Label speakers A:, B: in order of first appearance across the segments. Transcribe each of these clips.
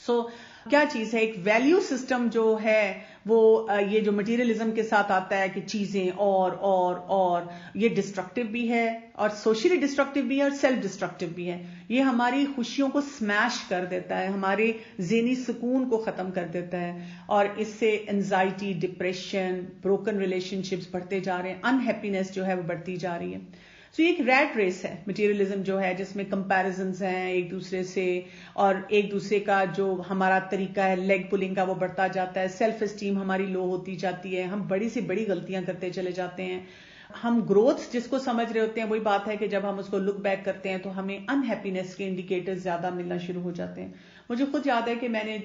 A: سو کیا چیز ہے، ایک ویلیو سسٹم جو ہے وہ یہ جو مٹیریلزم کے ساتھ آتا ہے کہ چیزیں اور یہ ڈسٹرکٹیو بھی ہے اور سوشلی ڈسٹرکٹیو بھی ہے اور سیلف ڈسٹرکٹیو بھی ہے. یہ ہماری خوشیوں کو سمیش کر دیتا ہے، ہمارے ذہنی سکون کو ختم کر دیتا ہے، اور اس سے anxiety, depression, broken relation ships بڑھتے جا رہے ہیں، انہیپینس جو ہے وہ بڑھتی جا رہی ہے. سو یہ ایک ریٹ ریس ہے مٹیریلزم جو ہے، جس میں کمپیریزنز ہیں ایک دوسرے سے، اور ایک دوسرے کا جو ہمارا طریقہ ہے لیگ پولنگ کا وہ بڑھتا جاتا ہے، سیلف اسٹیم ہماری لو ہوتی جاتی ہے، ہم بڑی سے بڑی غلطیاں کرتے چلے جاتے ہیں. ہم گروتھ جس کو سمجھ رہے ہوتے ہیں، وہی بات ہے کہ جب ہم اس کو لک بیک کرتے ہیں تو ہمیں انہیپینس کے انڈیکیٹر زیادہ ملنا شروع ہو جاتے ہیں. مجھے خود یاد ہے کہ میں نے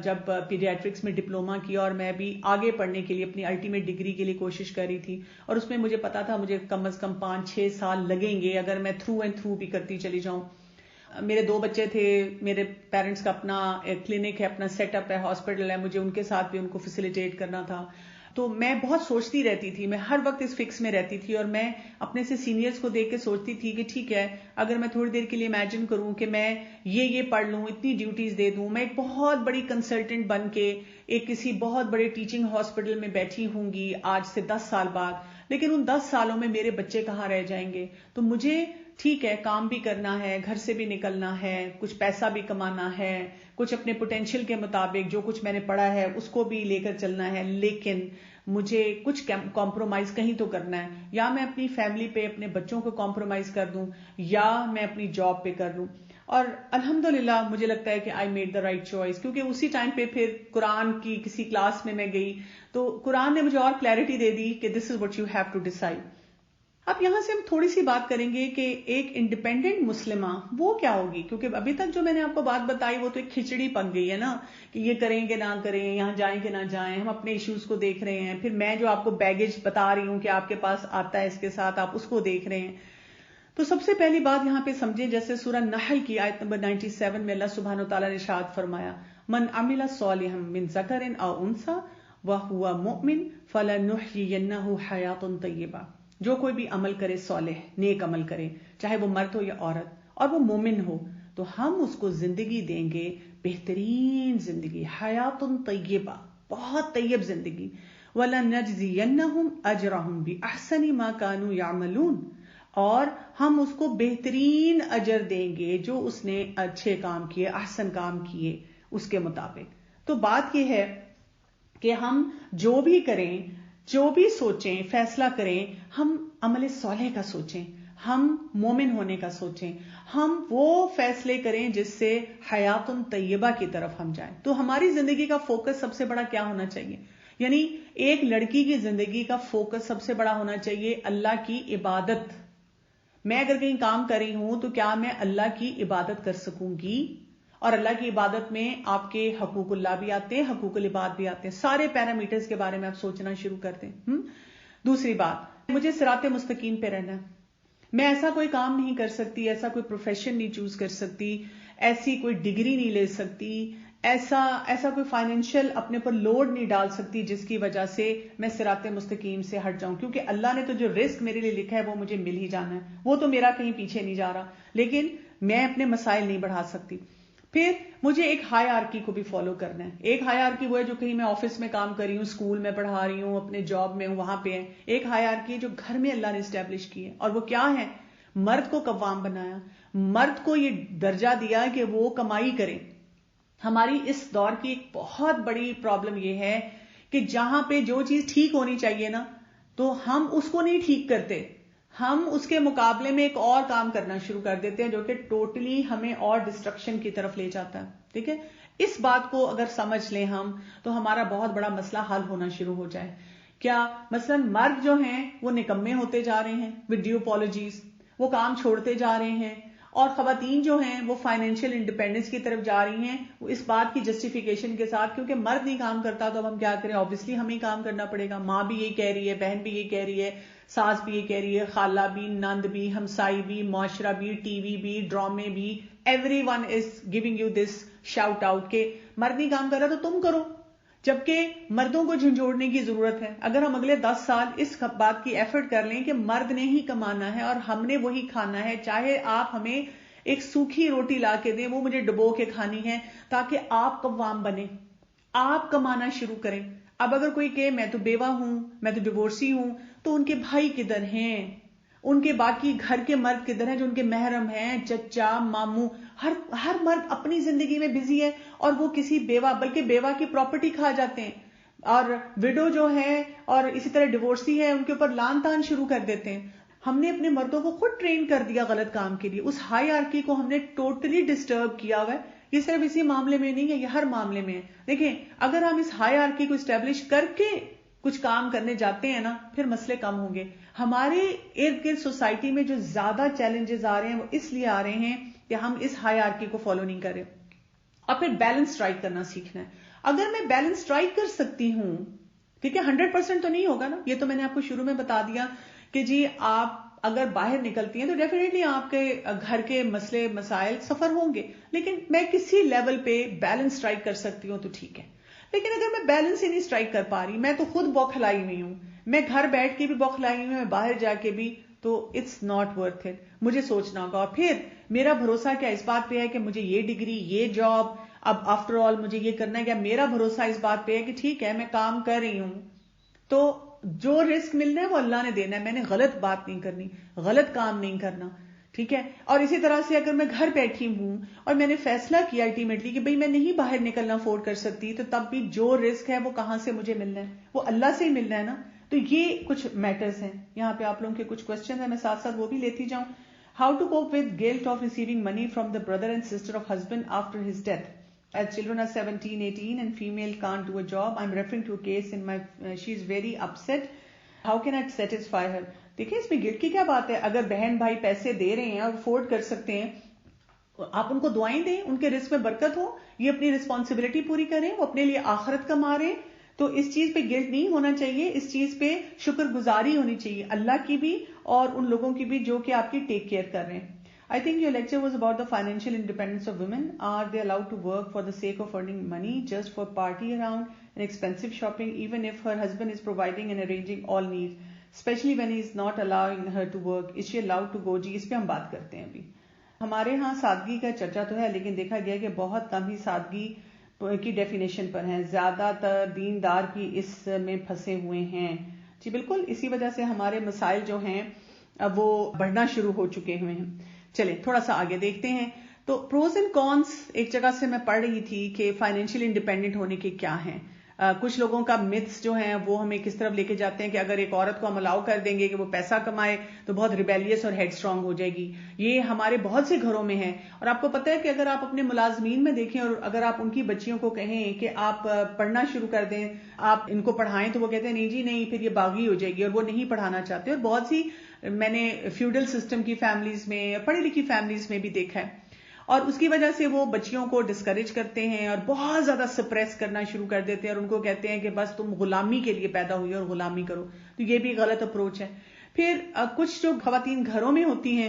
A: جب پیڈیاٹرکس میں ڈپلوما کیا اور میں بھی آگے پڑھنے کے لیے اپنی الٹیمیٹ ڈگری کے لیے کوشش کر رہی تھی، اور اس میں مجھے پتا تھا مجھے کم از کم 5-6 سال لگیں گے اگر میں تھرو اینڈ تھرو بھی کرتی چلی جاؤں. میرے 2 بچے تھے، میرے پیرنٹس کا اپنا کلینک ہے، اپنا سیٹ اپ ہے، ہاسپٹل ہے، مجھے ان کے ساتھ بھی ان کو فیسیلیٹیٹ کرنا تھا. تو میں بہت سوچتی رہتی تھی، میں ہر وقت اس فکس میں رہتی تھی، اور میں اپنے سے سینئرز کو دیکھ کے سوچتی تھی کہ ٹھیک ہے اگر میں تھوڑی دیر کے لیے امیجن کروں کہ میں یہ پڑھ لوں، اتنی ڈیوٹیز دے دوں، میں ایک بہت بڑی کنسلٹنٹ بن کے ایک کسی بہت بڑے ٹیچنگ ہاسپٹل میں بیٹھی ہوں گی آج سے 10 سال بعد، لیکن ان 10 سالوں میں میرے بچے کہاں رہ جائیں گے. تو مجھے ٹھیک ہے کام بھی کرنا ہے، گھر سے بھی نکلنا ہے، کچھ پیسہ بھی کمانا ہے، کچھ اپنے پوٹینشیل کے مطابق جو کچھ میں نے پڑھا ہے اس کو بھی لے کر چلنا ہے، لیکن مجھے کچھ کمپرومائز کہیں تو کرنا ہے. یا میں اپنی فیملی پہ اپنے بچوں کو کمپرومائز کر دوں، یا میں اپنی جاب پہ کر لوں. اور الحمدللہ مجھے لگتا ہے کہ I made the right choice, کیونکہ اسی ٹائم پہ پھر قرآن کی کسی کلاس میں گئی تو قرآن نے مجھے اور کلیئرٹی دے دی کہ this is what you have to decide. اب یہاں سے ہم تھوڑی سی بات کریں گے کہ ایک انڈیپینڈنٹ مسلمہ وہ کیا ہوگی، کیونکہ ابھی تک جو میں نے آپ کو بات بتائی وہ تو ایک کھچڑی پک گئی ہے نا، کہ یہ کریں کہ نہ کریں، یہاں جائیں کہ نہ جائیں، ہم اپنے ایشوز کو دیکھ رہے ہیں، پھر میں جو آپ کو بیگیج بتا رہی ہوں کہ آپ کے پاس آتا ہے اس کے ساتھ آپ اس کو دیکھ رہے ہیں. تو سب سے پہلی بات یہاں پہ سمجھیں، جیسے سورہ نحل کی آیت نمبر 97 میں اللہ سبحانہ وتعالیٰ نے ارشاد فرمایا، من عمل صالحا من ذکر او انثی وہو مؤمن فلنحیینہ حیاۃ طیبہ. جو کوئی بھی عمل کرے صالح، نیک عمل کرے، چاہے وہ مرد ہو یا عورت، اور وہ مومن ہو، تو ہم اس کو زندگی دیں گے، بہترین زندگی، حیات طیبہ، بہت طیب زندگی. وَلَنَجْزِيَنَّهُمْ أَجْرَهُمْ بِأَحْسَنِ مَا كَانُوا يَعْمَلُونَ، اور ہم اس کو بہترین اجر دیں گے جو اس نے اچھے کام کیے، احسن کام کیے اس کے مطابق. تو بات یہ ہے کہ ہم جو بھی کریں، جو بھی سوچیں، فیصلہ کریں، ہم عمل صالح کا سوچیں، ہم مومن ہونے کا سوچیں، ہم وہ فیصلے کریں جس سے حیات طیبہ کی طرف ہم جائیں. تو ہماری زندگی کا فوکس سب سے بڑا کیا ہونا چاہیے؟ یعنی ایک لڑکی کی زندگی کا فوکس سب سے بڑا ہونا چاہیے اللہ کی عبادت. میں اگر کہیں کام کر رہی ہوں تو کیا میں اللہ کی عبادت کر سکوں گی؟ اور اللہ کی عبادت میں آپ کے حقوق اللہ بھی آتے ہیں، حقوق العباد بھی آتے ہیں، سارے پیرامیٹرز کے بارے میں آپ سوچنا شروع کر دیں. دوسری بات، مجھے صراط مستقیم پہ رہنا ہے. میں ایسا کوئی کام نہیں کر سکتی، ایسا کوئی پروفیشن نہیں چوز کر سکتی، ایسی کوئی ڈگری نہیں لے سکتی، ایسا کوئی فائنینشیل اپنے پر لوڈ نہیں ڈال سکتی جس کی وجہ سے میں صراط مستقیم سے ہٹ جاؤں، کیونکہ اللہ نے تو جو رزق میرے لیے لکھا ہے وہ مجھے مل ہی جانا ہے، وہ تو میرا کہیں پیچھے نہیں جا رہا. لیکن میں اپنے مسائل نہیں بڑھا سکتی. پھر مجھے ایک ہائرارکی کو بھی فالو کرنا ہے. ایک ہائرارکی وہ ہے جو کہیں میں آفس میں کام کر رہی ہوں، اسکول میں پڑھا رہی ہوں، اپنے جاب میں ہوں، وہاں پہ ہے. ایک ہائرارکی جو گھر میں اللہ نے اسٹیبلش کی ہے، اور وہ کیا ہے؟ مرد کو قوام بنایا، مرد کو یہ درجہ دیا کہ وہ کمائی کرے. ہماری اس دور کی ایک بہت بڑی پرابلم یہ ہے کہ جہاں پہ جو چیز ٹھیک ہونی چاہیے نا، تو ہم اس کو نہیں ٹھیک کرتے، ہم اس کے مقابلے میں ایک اور کام کرنا شروع کر دیتے ہیں جو کہ ٹوٹلی ہمیں اور ڈسٹرکشن کی طرف لے جاتا ہے. ٹھیک ہے، اس بات کو اگر سمجھ لیں ہم تو ہمارا بہت بڑا مسئلہ حل ہونا شروع ہو جائے. کیا مثلا مرد جو ہیں وہ نکمے ہوتے جا رہے ہیں ود ڈیو اپالوجیز، وہ کام چھوڑتے جا رہے ہیں، اور خواتین جو ہیں وہ فائنینشیل انڈیپینڈنس کی طرف جا رہی ہیں وہ اس بات کی جسٹیفیکیشن کے ساتھ کیونکہ مرد نہیں کام کرتا تو اب ہم کیا کریں، obviously ہمیں کام کرنا پڑے گا. ماں بھی یہی کہہ رہی ہے، بہن بھی یہی کہہ رہی ہے، ساس بھی یہ کہہ رہی ہے، خالہ بھی، نند بھی، ہمسائی بھی، معاشرہ بھی، ٹی وی بھی، ڈرامے بھی، every one is giving you this shout out کہ مرد نہیں کام کر رہا تو تم کرو. جبکہ مردوں کو جھنجھوڑنے کی ضرورت ہے. اگر ہم اگلے 10 سال اس بات کی ایفرٹ کر لیں کہ مرد نے ہی کمانا ہے اور ہم نے وہی کھانا ہے، چاہے آپ ہمیں ایک سوکھی روٹی لا کے دیں، وہ مجھے ڈبو کے کھانی ہے تاکہ آپ قوام بنے، آپ کمانا شروع کریں. اب اگر کوئی کہے میں تو بیوہ ہوں، میں تو ڈیورسی ہوں، تو ان کے بھائی کدھر ہیں، ان کے باقی گھر کے مرد کدھر ہیں جو ان کے محرم ہیں، چچا ماموں. ہر مرد اپنی زندگی میں بزی ہے اور وہ کسی بیوہ، بلکہ بیوہ کی پراپرٹی کھا جاتے ہیں، اور وڈو جو ہے اور اسی طرح ڈیورسی ہے ان کے اوپر لان تان شروع کر دیتے ہیں. ہم نے اپنے مردوں کو خود ٹرین کر دیا غلط کام کے لیے، اس ہائی آرکی کو ہم نے ٹوٹلی ڈسٹرب کیا ہوا ہے. یہ صرف اسی معاملے میں نہیں ہے، یہ ہر معاملے میں ہے. دیکھیں اگر ہم اس ہائی آرکی کو اسٹیبلش کر کے کچھ کام کرنے جاتے ہیں نا، پھر مسئلے کم ہوں گے. ہمارے ارد گرد سوسائٹی میں جو زیادہ چیلنجز آ رہے ہیں وہ اس لیے آ رہے ہیں کہ ہم اس ہائی آرکی کو فالو نہیں کر رہے. اور پھر بیلنس اسٹرائک کرنا سیکھنا ہے. اگر میں بیلنس اسٹرائک کر سکتی ہوں، ٹھیک ہے، 100% تو نہیں ہوگا نا، یہ تو میں نے آپ کو شروع میں بتا دیا کہ جی آپ اگر باہر نکلتی ہیں تو ڈیفینیٹلی آپ کے گھر کے مسئلے مسائل سفر ہوں گے، لیکن میں کسی لیول پہ بیلنس اسٹرائک کر سکتی ہوں تو ٹھیک ہے. لیکن اگر میں بیلنس ہی نہیں اسٹرائک کر پا رہی، میں تو خود بوکھلائی ہوئی ہوں، میں گھر بیٹھ کے بھی بوکھلائی ہوئی ہوں، میں باہر جا کے بھی، تو اٹس ناٹ ورتھ اٹ. مجھے سوچنا ہوگا. اور پھر میرا بھروسہ کیا اس بات پہ ہے کہ مجھے یہ ڈگری، یہ جاب، اب آفٹر آل مجھے یہ کرنا ہے. کیا میرا بھروسہ اس بات پہ ہے کہ ٹھیک ہے میں کام کر رہی ہوں تو جو رزق ملنا ہے وہ اللہ نے دینا ہے، میں نے غلط بات نہیں کرنی، غلط کام نہیں کرنا، ٹھیک ہے. اور اسی طرح سے اگر میں گھر بیٹھی ہوں اور میں نے فیصلہ کیا الٹیمیٹلی کہ بھئی میں نہیں باہر نکلنا افورڈ کر سکتی، تو تب بھی جو رزق ہے وہ کہاں سے مجھے ملنا ہے؟ وہ اللہ سے ہی ملنا ہے نا. تو یہ کچھ میٹرز ہیں. یہاں پہ آپ لوگوں کے کچھ کوشچن ہیں، میں ساتھ ساتھ وہ بھی لیتی جاؤں. How to cope with guilt of receiving money from the brother and sister of husband after his death. As children are 17, 18 and female can't do a job. I'm referring to a case in my, she's very upset. How can I satisfy her? دیکھیں اس میں guilt کی کیا بات ہے؟ اگر بہن بھائی پیسے دے رہے ہیں اور افورڈ کر سکتے ہیں، آپ ان کو دعائیں دیں، ان کے رزق میں برکت ہو، یہ اپنی رسپانسبلٹی پوری کریں، وہ اپنے لیے آخرت کما رہے ہیں، تو اس چیز پہ گلٹ نہیں ہونا چاہیے. اس چیز پہ شکر گزاری ہونی چاہیے، اللہ کی بھی اور ان لوگوں کی بھی جو کہ آپ کی ٹیک کیئر کر رہے ہیں. I think your lecture was about the financial independence of women. Are they allowed to work for the sake of earning money, just for party around and expensive shopping, even if her husband is providing and arranging all needs, especially when he is not allowing her to work? Is she allowed to go? جی اس پہ ہم بات کرتے ہیں. ابھی ہمارے ہاں سادگی کا چرچا تو ہے، لیکن دیکھا گیا کہ بہت کم ہی سادگی کی ڈیفینیشن پر ہیں، زیادہ تر دیندار بھی اس میں پھنسے ہوئے ہیں. جی بالکل، اسی وجہ سے ہمارے مسائل جو ہیں وہ بڑھنا شروع ہو چکے ہوئے ہیں. چلیں تھوڑا سا آگے دیکھتے ہیں. تو پروز اینڈ کونس ایک جگہ سے میں پڑھ رہی تھی کہ فائنینشیل انڈیپینڈنٹ ہونے کے کیا ہیں. کچھ لوگوں کا متس جو ہیں وہ ہمیں کس طرف لے کے جاتے ہیں کہ اگر ایک عورت کو ہم الاؤ کر دیں گے کہ وہ پیسہ کمائے تو بہت ریبیلیس اور ہیڈ اسٹرانگ ہو جائے گی. یہ ہمارے بہت سے گھروں میں ہے. اور آپ کو پتہ ہے کہ اگر آپ اپنے ملازمین میں دیکھیں اور اگر آپ ان کی بچیوں کو کہیں کہ آپ پڑھنا شروع کر دیں، آپ ان کو پڑھائیں، تو وہ کہتے ہیں نہیں جی نہیں، پھر یہ باغی ہو جائے گی، اور وہ نہیں پڑھانا چاہتے. اور بہت سی میں نے فیوڈل سسٹم کی فیملیز میں، پڑھی لکھی فیملیز میں بھی دیکھا ہے. اور اس کی وجہ سے وہ بچیوں کو ڈسکریج کرتے ہیں اور بہت زیادہ سپریس کرنا شروع کر دیتے ہیں، اور ان کو کہتے ہیں کہ بس تم غلامی کے لیے پیدا ہوئی اور غلامی کرو. تو یہ بھی غلط اپروچ ہے. پھر کچھ جو خواتین گھروں میں ہوتی ہیں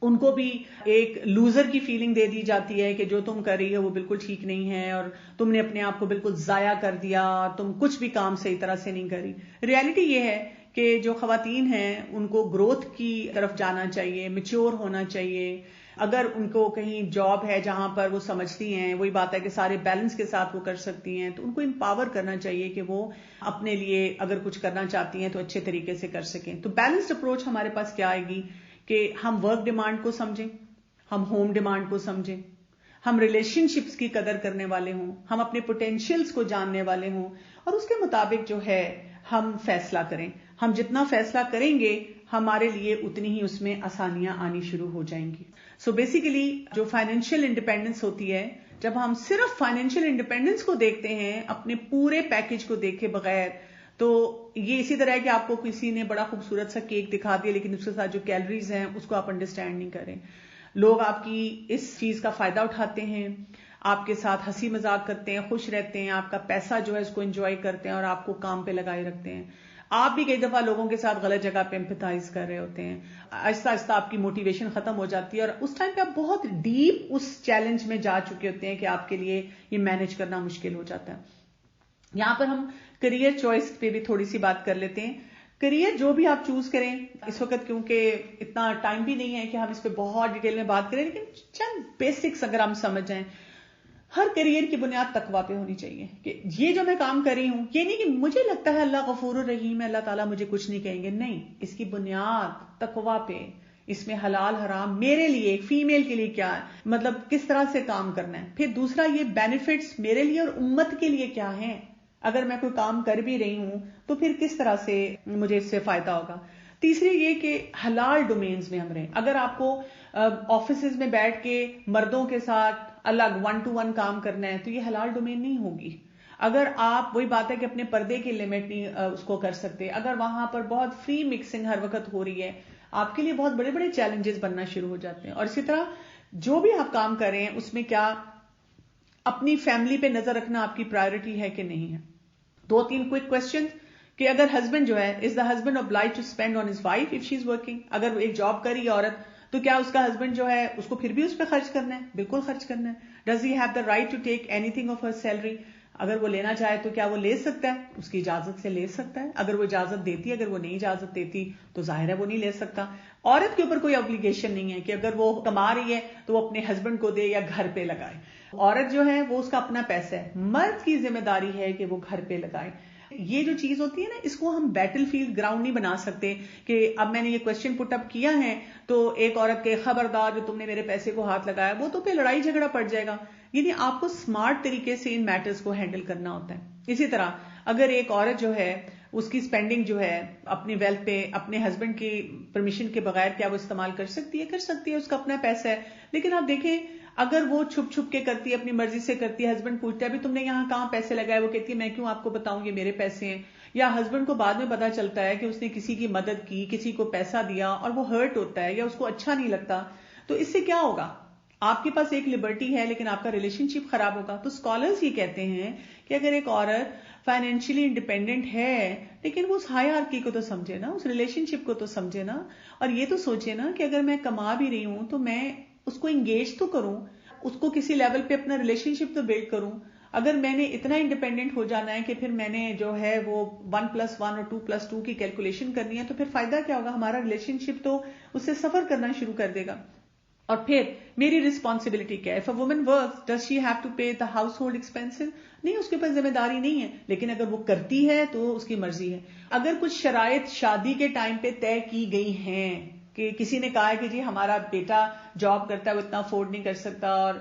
A: ان کو بھی ایک لوزر کی فیلنگ دے دی جاتی ہے کہ جو تم کر رہی ہو وہ بالکل ٹھیک نہیں ہے، اور تم نے اپنے آپ کو بالکل ضائع کر دیا، تم کچھ بھی کام صحیح طرح سے نہیں کری. ریالٹی یہ ہے کہ جو خواتین ہیں ان کو گروتھ کی طرف جانا چاہیے، میچور ہونا چاہیے. اگر ان کو کہیں جاب ہے جہاں پر وہ سمجھتی ہیں، وہی بات ہے کہ سارے بیلنس کے ساتھ وہ کر سکتی ہیں، تو ان کو امپاور کرنا چاہیے کہ وہ اپنے لیے اگر کچھ کرنا چاہتی ہیں تو اچھے طریقے سے کر سکیں. تو بیلنسڈ اپروچ ہمارے پاس کیا آئے گی کہ ہم ورک ڈیمانڈ کو سمجھیں، ہم ہوم ڈیمانڈ کو سمجھیں، ہم ریلیشن شپس کی قدر کرنے والے ہوں، ہم اپنے پوٹینشیلز کو جاننے والے ہوں، اور اس کے مطابق جو ہے ہم فیصلہ کریں. ہم جتنا فیصلہ کریں گے ہمارے لیے اتنی ہی اس میں آسانیاں آنی شروع ہو جائیں گی. سو بیسیکلی جو فائنینشیل انڈیپینڈنس ہوتی ہے، جب ہم صرف فائنینشیل انڈیپینڈنس کو دیکھتے ہیں اپنے پورے پیکج کو دیکھے بغیر، تو یہ اسی طرح ہے کہ آپ کو کسی نے بڑا خوبصورت سا کیک دکھا دیا لیکن اس کے ساتھ جو کیلوریز ہیں اس کو آپ انڈرسٹینڈ نہیں کریں. لوگ آپ کی اس چیز کا فائدہ اٹھاتے ہیں، آپ کے ساتھ ہنسی مذاق کرتے ہیں، خوش رہتے ہیں، آپ کا پیسہ جو ہے اس کو انجوائے کرتے ہیں اور آپ کو کام پہ لگائے رکھتے ہیں. آپ بھی کئی دفعہ لوگوں کے ساتھ غلط جگہ پہ امپیتھائز کر رہے ہوتے ہیں. آہستہ آہستہ آپ کی موٹیویشن ختم ہو جاتی ہے اور اس ٹائم پہ آپ بہت ڈیپ اس چیلنج میں جا چکے ہوتے ہیں کہ آپ کے لیے یہ مینج کرنا مشکل ہو جاتا ہے. یہاں پر ہم کریئر چوائس پہ بھی تھوڑی سی بات کر لیتے ہیں. کریئر جو بھی آپ چوز کریں اس وقت، کیونکہ اتنا ٹائم بھی نہیں ہے کہ ہم اس پہ بہت ڈیٹیل میں بات کریں، لیکن چند بیسکس اگر ہم سمجھ جائیں. ہر کریئر کی بنیاد تقویٰ پہ ہونی چاہیے کہ یہ جو میں کام کر رہی ہوں، یہ نہیں کہ مجھے لگتا ہے اللہ غفور الرحیم ہے، اللہ تعالیٰ مجھے کچھ نہیں کہیں گے. نہیں، اس کی بنیاد تقویٰ پہ، اس میں حلال حرام میرے لیے ایک فیمیل کے لیے کیا ہے، مطلب کس طرح سے کام کرنا ہے. پھر دوسرا یہ بینیفٹس میرے لیے اور امت کے لیے کیا ہیں، اگر میں کوئی کام کر بھی رہی ہوں تو پھر کس طرح سے مجھے اس سے فائدہ ہوگا. تیسری یہ کہ حلال ڈومینز میں ہم رہیں. اگر آپ کو آفیسز میں بیٹھ کے مردوں کے ساتھ الگ 1 to 1 کام کرنا ہے تو یہ حلال ڈومین نہیں ہوگی. اگر آپ، وہی بات ہے کہ اپنے پردے کی لمٹ نہیں اس کو کر سکتے، اگر وہاں پر بہت فری مکسنگ ہر وقت ہو رہی ہے، آپ کے لیے بہت بڑے بڑے چیلنجز بننا شروع ہو جاتے ہیں. اور اسی طرح جو بھی آپ کام کر رہے ہیں اس میں کیا اپنی فیملی پہ نظر رکھنا آپ کی پرائیورٹی ہے کہ نہیں ہے. 2-3 کوئک کوسچن کہ اگر ہسبینڈ جو ہے، is the husband obliged to spend on his wife if she is working? اگر ایک جاب کری عورت تو کیا اس کا ہسبینڈ جو ہے اس کو پھر بھی اس پہ خرچ کرنا ہے؟ بالکل خرچ کرنا ہے. Does he have the right to take anything of her salary? اگر وہ لینا چاہے تو کیا وہ لے سکتا ہے؟ اس کی اجازت سے لے سکتا ہے. اگر وہ اجازت دیتی ہے، اگر وہ نہیں اجازت دیتی تو ظاہر ہے وہ نہیں لے سکتا. عورت کے اوپر کوئی obligation نہیں ہے کہ اگر وہ کما رہی ہے تو وہ اپنے ہسبینڈ کو دے یا گھر پہ لگائے. عورت جو ہے وہ اس کا اپنا پیسہ ہے، مرد کی ذمہ داری ہے کہ وہ گھر پہ لگائے. یہ جو چیز ہوتی ہے نا، اس کو ہم بیٹل فیلڈ گراؤنڈ نہیں بنا سکتے کہ اب میں نے یہ کوشچن پٹ اپ کیا ہے تو ایک عورت کے خبردار جو تم نے میرے پیسے کو ہاتھ لگایا، وہ تو پہ لڑائی جھگڑا پڑ جائے گا. یعنی آپ کو سمارٹ طریقے سے ان میٹرز کو ہینڈل کرنا ہوتا ہے. اسی طرح اگر ایک عورت جو ہے اس کی سپینڈنگ جو ہے اپنی ویلتھ پہ اپنے ہسبینڈ کی پرمیشن کے بغیر کیا وہ استعمال کر سکتی ہے؟ کر سکتی ہے، اس کا اپنا پیسہ ہے. لیکن آپ دیکھیں اگر وہ چھپ چھپ کے کرتی ہے، اپنی مرضی سے کرتی ہے، ہسبینڈ پوچھتا ہے بھی تم نے یہاں کہاں پیسے لگائے، وہ کہتی ہے میں کیوں آپ کو بتاؤں، یہ میرے پیسے ہیں. یا ہسبینڈ کو بعد میں پتا چلتا ہے کہ اس نے کسی کی مدد کی، کسی کو پیسہ دیا اور وہ ہرٹ ہوتا ہے یا اس کو اچھا نہیں لگتا، تو اس سے کیا ہوگا؟ آپ کے پاس ایک لبرٹی ہے لیکن آپ کا ریلیشن شپ خراب ہوگا. تو اسکالرز یہ کہتے ہیں کہ اگر ایک عورت فائنینشلی انڈیپینڈنٹ ہے لیکن وہ اس ہائرارکی کو تو سمجھے نا، اس ریلیشن شپ کو تو سمجھے نا، اور یہ تو سوچے نا کہ اگر میں کما بھی رہی ہوں تو میں اس کو انگیج تو کروں، اس کو کسی لیول پہ اپنا ریلیشن شپ تو بلڈ کروں. اگر میں نے اتنا انڈیپینڈنٹ ہو جانا ہے کہ پھر میں نے جو ہے وہ 1+1 اور 2+2 کی کیلکولیشن کرنی ہے تو پھر فائدہ کیا ہوگا؟ ہمارا ریلیشن شپ تو اس سے سفر کرنا شروع کر دے گا. اور پھر میری رسپانسبلٹی کیا ہے؟ If a woman works, does she have to pay the household expenses؟ نہیں، اس کے پاس ذمہ داری نہیں ہے، لیکن اگر وہ کرتی ہے تو اس کی مرضی ہے. اگر کچھ شرائط شادی کے ٹائم پہ طے کی گئی ہیں کہ کسی نے کہا ہے کہ جی ہمارا بیٹا جاب کرتا ہے، وہ اتنا افورڈ نہیں کر سکتا، اور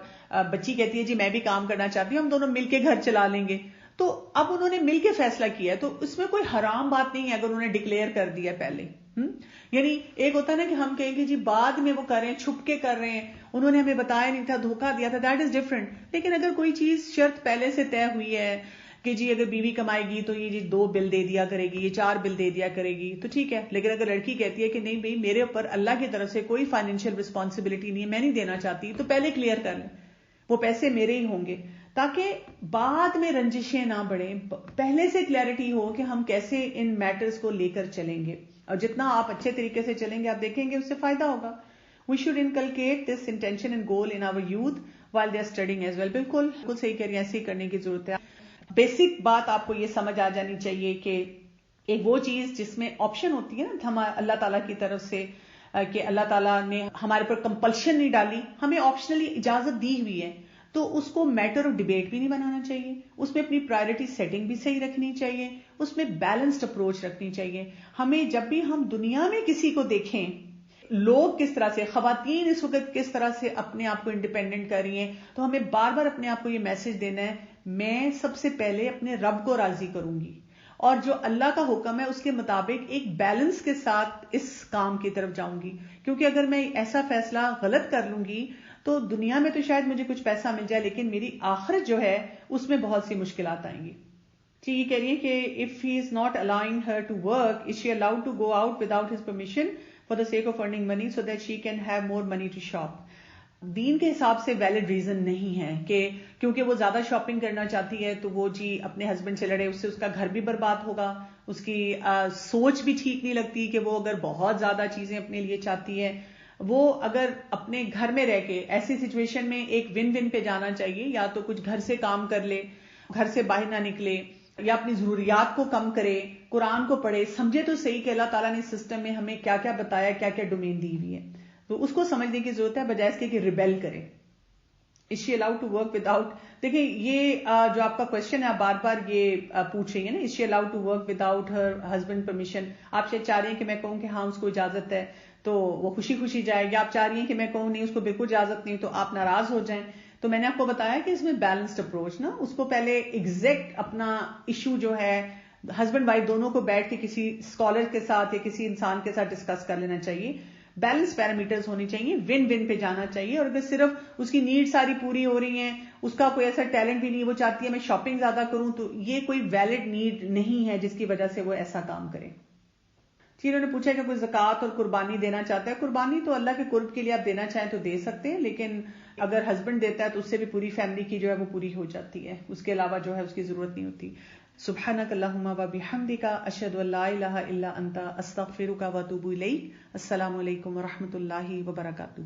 A: بچی کہتی ہے جی میں بھی کام کرنا چاہتی ہوں، ہم دونوں مل کے گھر چلا لیں گے، تو اب انہوں نے مل کے فیصلہ کیا ہے تو اس میں کوئی حرام بات نہیں ہے اگر انہوں نے ڈکلیئر کر دیا پہلے. یعنی ایک ہوتا ہے نا کہ ہم کہیں گے جی بعد میں وہ کر رہے ہیں، چھپ کے کر رہے ہیں، انہوں نے ہمیں بتایا نہیں تھا، دھوکہ دیا تھا، دیٹ از ڈفرنٹ. لیکن اگر کوئی چیز شرط پہلے سے طے ہوئی ہے کہ جی اگر بیوی کمائے گی تو یہ جی 2 بل دے دیا کرے گی، یہ 4 بل دے دیا کرے گی، تو ٹھیک ہے. لیکن اگر لڑکی کہتی ہے کہ نہیں بھائی میرے اوپر اللہ کی طرف سے کوئی فائنینشیل رسپانسبلٹی نہیں ہے، میں نہیں دینا چاہتی، تو پہلے کلیئر کر لیں، وہ پیسے میرے ہی ہوں گے، تاکہ بعد میں رنجشیں نہ بڑھیں. پہلے سے کلیئرٹی ہو کہ ہم کیسے ان میٹرز کو لے کر چلیں گے، اور جتنا آپ اچھے طریقے سے چلیں گے آپ دیکھیں گے اس سے فائدہ ہوگا. We should inculcate this intention and goal in our youth while they are studying as well. بالکل صحیح کہہ رہی ہیں، ایسے ہی کرنے کی ضرورت ہے. بیسک بات آپ کو یہ سمجھ آ جانی چاہیے کہ ایک وہ چیز جس میں آپشن ہوتی ہے نا اللہ تعالیٰ کی طرف سے، کہ اللہ تعالیٰ نے ہمارے پر کمپلشن نہیں ڈالی، ہمیں آپشنلی اجازت دی ہوئی ہے، تو اس کو میٹر آف ڈیبیٹ بھی نہیں بنانا چاہیے، اس میں اپنی پرائرٹی سیٹنگ بھی صحیح رکھنی چاہیے، اس میں بیلنسڈ اپروچ رکھنی چاہیے. ہمیں جب بھی ہم دنیا میں کسی کو دیکھیں، لوگ کس طرح سے، خواتین اس وقت کس طرح سے اپنے آپ کو انڈیپینڈنٹ کر رہی ہیں، تو ہمیں بار بار اپنے آپ کو یہ میسج دینا ہے، میں سب سے پہلے اپنے رب کو راضی کروں گی، اور جو اللہ کا حکم ہے اس کے مطابق ایک بیلنس کے ساتھ اس کام کی طرف جاؤں گی. کیونکہ اگر میں ایسا فیصلہ غلط کر لوں گی تو دنیا میں تو شاید مجھے کچھ پیسہ مل جائے لیکن میری آخرت جو ہے اس میں بہت سی مشکلات آئیں گی. جی یہ کہہ رہی ہے کہ if he is not allowing her to work, is she allowed to go out without his permission for the sake of earning money so that she can have more money to shop؟ دین کے حساب سے valid reason نہیں ہے کہ کیونکہ وہ زیادہ shopping کرنا چاہتی ہے تو وہ جی اپنے ہسبینڈ سے لڑے، اس سے اس کا گھر بھی برباد ہوگا، اس کی سوچ بھی ٹھیک نہیں لگتی کہ وہ اگر بہت زیادہ چیزیں اپنے لیے چاہتی ہے. وہ اگر اپنے گھر میں رہ کے ایسی سچویشن میں ایک ون ون پہ جانا چاہیے، یا تو کچھ گھر سے کام کر لے، گھر سے باہر نہ نکلے، یا اپنی ضروریات کو کم کرے, قرآن کو پڑھے, سمجھے تو صحیح کہ اللہ تعالیٰ نے اس سسٹم میں ہمیں کیا کیا بتایا, کیا کیا ڈومین دی ہوئی ہے, تو اس کو سمجھنے کی ضرورت ہے بجائے اس کے کہ ریبیل کرے. Is she allowed to work without, دیکھیں یہ جو آپ کا کوشچن ہے آپ بار بار یہ پوچھ رہی ہیں نا, is she allowed to work without her husband permission, آپ شاید چاہ رہی ہیں کہ میں کہوں کہ ہاں اس کو اجازت ہے تو وہ خوشی خوشی جائے گی, آپ چاہ رہی ہیں کہ میں کہوں نہیں اس کو بالکل اجازت نہیں تو آپ ناراض ہو جائیں. تو میں نے آپ کو بتایا کہ اس میں بیلنسڈ اپروچ نا, اس کو پہلے ایگزیکٹ اپنا ایشو جو ہے ہسبینڈ وائف دونوں کو بیٹھ کے کسی اسکالر کے ساتھ یا کسی انسان کے ساتھ ڈسکس کر لینا چاہیے. بیلنس پیرامیٹرز ہونی چاہیے, ون ون پہ جانا چاہیے. اور اگر صرف اس کی نیڈ ساری پوری ہو رہی ہیں, اس کا کوئی ایسا ٹیلنٹ بھی نہیں, وہ چاہتی ہے میں شاپنگ زیادہ کروں, تو یہ کوئی ویلڈ نیڈ نہیں ہے جس کی وجہ سے وہ ایسا کام کرے. انہوں نے پوچھا کہ کوئی زکوٰۃ اور قربانی دینا چاہتا ہے. قربانی تو اللہ کے قرب کے لیے آپ دینا چاہیں تو دے سکتے ہیں, لیکن اگر ہسبینڈ دیتا ہے تو اس سے بھی پوری فیملی کی جو ہے وہ پوری ہو جاتی ہے, اس کے علاوہ جو ہے اس کی ضرورت نہیں ہوتی. سبحانک اللہم و بحمدک اشہد ان لا الہ الا انت استغفرک و اتوب الیک. السلام علیکم و رحمۃ اللہ وبرکاتہ.